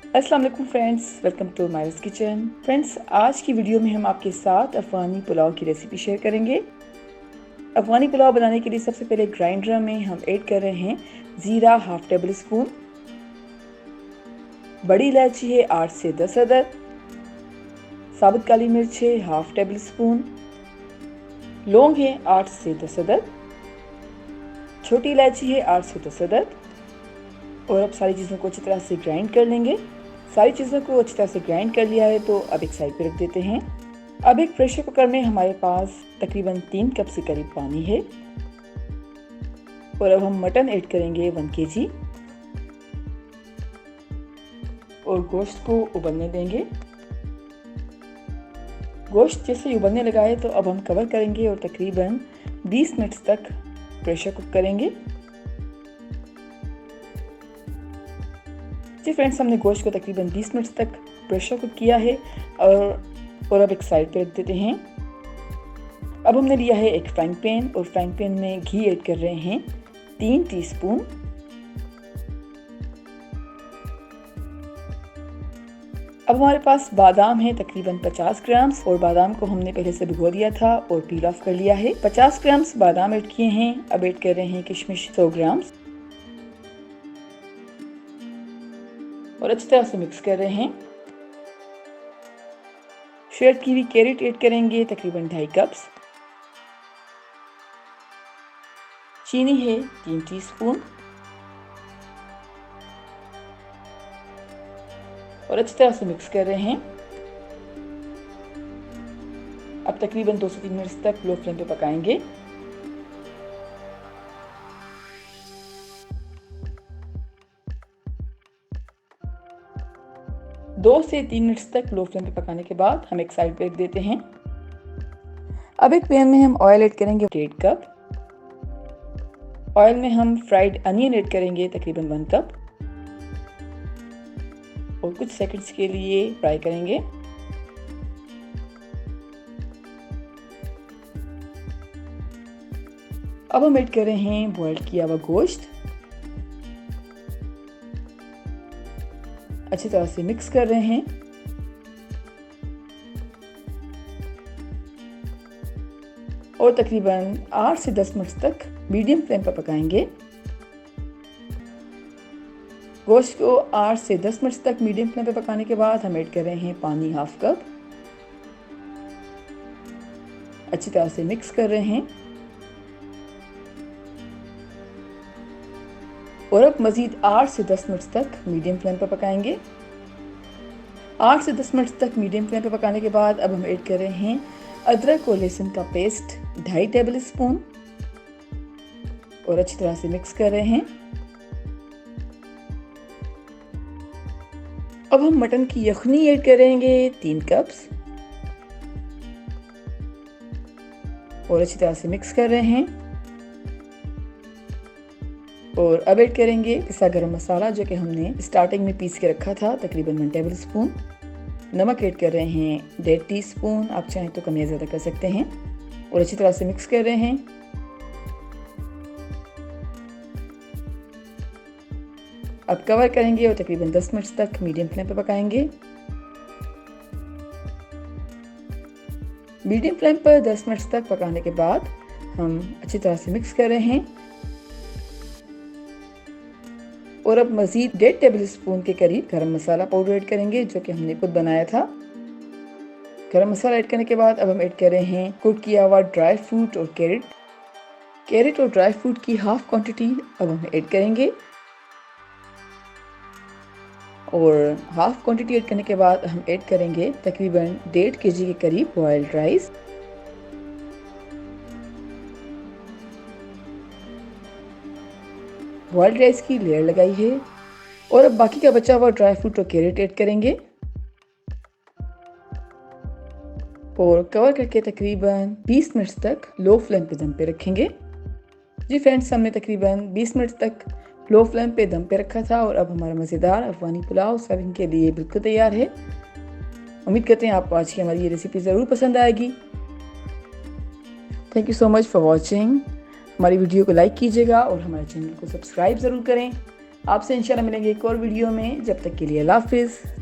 अस्सलाम वालेकुम friends, welcome to Myra's kitchen. Friends, आज की वीडियो में हम आपके साथ अफ़गानी पुलाव की रेसिपी शेयर करेंगे। अफ़गानी पुलाव बनाने के लिए सबसे पहले ग्राइंडर में हम ऐड कर रहे हैं ज़ीरा हाफ टेबल स्पून, बड़ी इलायची है 8 से 10 अदद, साबुत काली मिर्च है हाफ टेबल स्पून, लौंग है 8 से 10 अदद, छोटी इलायची है 8 से 10 अदद। और अब सारी चीज़ों को अच्छी तरह से ग्राइंड कर लेंगे। सारी चीज़ों को अच्छी तरह से ग्राइंड कर लिया है तो अब एक साइड पे रख देते हैं। अब एक प्रेशर कुकर में हमारे पास तकरीबन 3 कप से करीब पानी है और अब हम मटन ऐड करेंगे 1 kg और गोश्त को उबलने देंगे। गोश्त जैसे उबलने लगा है तो अब हम कवर करेंगे और तकरीबन 20 मिनट तक प्रेशर कुक करेंगे। जी फ्रेंड्स, हमने गोश्त को तकरीबन 20 मिनट तक प्रेशर कुक किया है और अब एक साइड पे रख देते हैं। अब हमने लिया है एक फ्राइंग पैन और फ्राइंग पैन में घी ऐड कर रहे हैं 3 टीस्पून। अब हमारे पास बादाम है तकरीबन 50 ग्राम और बादाम को हमने पहले से भिगो दिया था और पील ऑफ कर लिया है। 50 ग्राम बादाम ऐड किए हैं। अब ऐड कर रहे हैं किशमिश 100 ग्राम और अच्छी तरह से मिक्स कर रहे हैं। श्रेड की हुई कैरेट ऐड करेंगे तकरीबन 2.5 कप्स। चीनी है 3 टीस्पून और अच्छी तरह से मिक्स कर रहे हैं। अब तकरीबन 2 से 3 मिनट तक लो फ्लेम पे पकाएंगे। दो से 3 मिनट तक लो फ्लेम पे पकाने के बाद हम एक साइड पे रख देते हैं। अब एक पैन में हम ऑयल ऐड करेंगे 1.5 कप। ऑयल में हम फ्राइड अनियन ऐड करेंगे तकरीबन 1 कप और कुछ सेकंड्स के लिए फ्राई करेंगे। अब हम ऐड कर रहे हैं बॉइल्ड किया हुआ गोश्त। अच्छी तरह से मिक्स कर रहे हैं। और तकरीबन 8 से 10 मिनट तक मीडियम फ्लेम पर पकाएंगे। गोश्त को 8 से 10 मिनट तक मीडियम फ्लेम पर पकाने के बाद हम ऐड कर रहे हैं पानी हाफ कप। अच्छी तरह से मिक्स कर रहे हैं और अब मज़ीद 8 से 10 मिनट तक मीडियम फ्लेम पर पकाएंगे। 8 से 10 मिनट तक मीडियम फ्लेम पर पकाने के बाद अब हम ऐड कर रहे हैं अदरक और लहसुन का पेस्ट 2.5 टेबल स्पून और अच्छी तरह से मिक्स कर रहे हैं। अब हम मटन की यखनी ऐड करेंगे 3 कप्स और अच्छी तरह से मिक्स कर रहे हैं। और अब ऐड करेंगे पिसा गरम मसाला जो कि हमने स्टार्टिंग में पीस के रखा था तकरीबन 1 टेबल स्पून। नमक ऐड कर रहे हैं 1.5 टीस्पून, आप चाहें तो कम या ज़्यादा कर सकते हैं और अच्छी तरह से मिक्स कर रहे हैं। अब कवर करेंगे और तकरीबन 10 मिनट तक मीडियम फ्लेम पर पकाएंगे। मीडियम फ्लेम पर 10 मिनट तक पकाने के बाद हम अच्छी तरह से मिक्स कर रहे हैं और अब मज़ीद 1.5 टेबल स्पून के करीब गरम मसाला पाउडर ऐड करेंगे जो कि हमने खुद बनाया था। गरम मसाला ऐड करने के बाद अब हम ऐड कर रहे हैं कुक किया हुआ ड्राई फ्रूट और कैरेट और ड्राई फ्रूट की हाफ क्वांटिटी अब हम ऐड करेंगे और हाफ क्वांटिटी ऐड करने के बाद हम ऐड करेंगे तकरीबन 1.5 kg के करीब बॉइल्ड राइस। बॉइल्ड राइस की लेयर लगाई है और अब बाकी का बचा हुआ ड्राई फ्रूट और कैरेट ऐड करेंगे और कवर करके तकरीबन 20 मिनट तक लो फ्लेम पे दम पे रखेंगे। जी फ्रेंड्स, हमने तकरीबन 20 मिनट तक लो फ्लेम पे दम पे रखा था और अब हमारा मज़ेदार अफ़गानी पुलाव सर्विंग के लिए बिल्कुल तैयार है। उम्मीद करते हैं आपको आज की हमारी ये रेसिपी ज़रूर पसंद आएगी। Thank you so much for watching. हमारी वीडियो को लाइक कीजिएगा और हमारे चैनल को सब्सक्राइब ज़रूर करें। आपसे इंशाल्लाह मिलेंगे एक और वीडियो में। जब तक के लिए अल्लाह हाफिज़।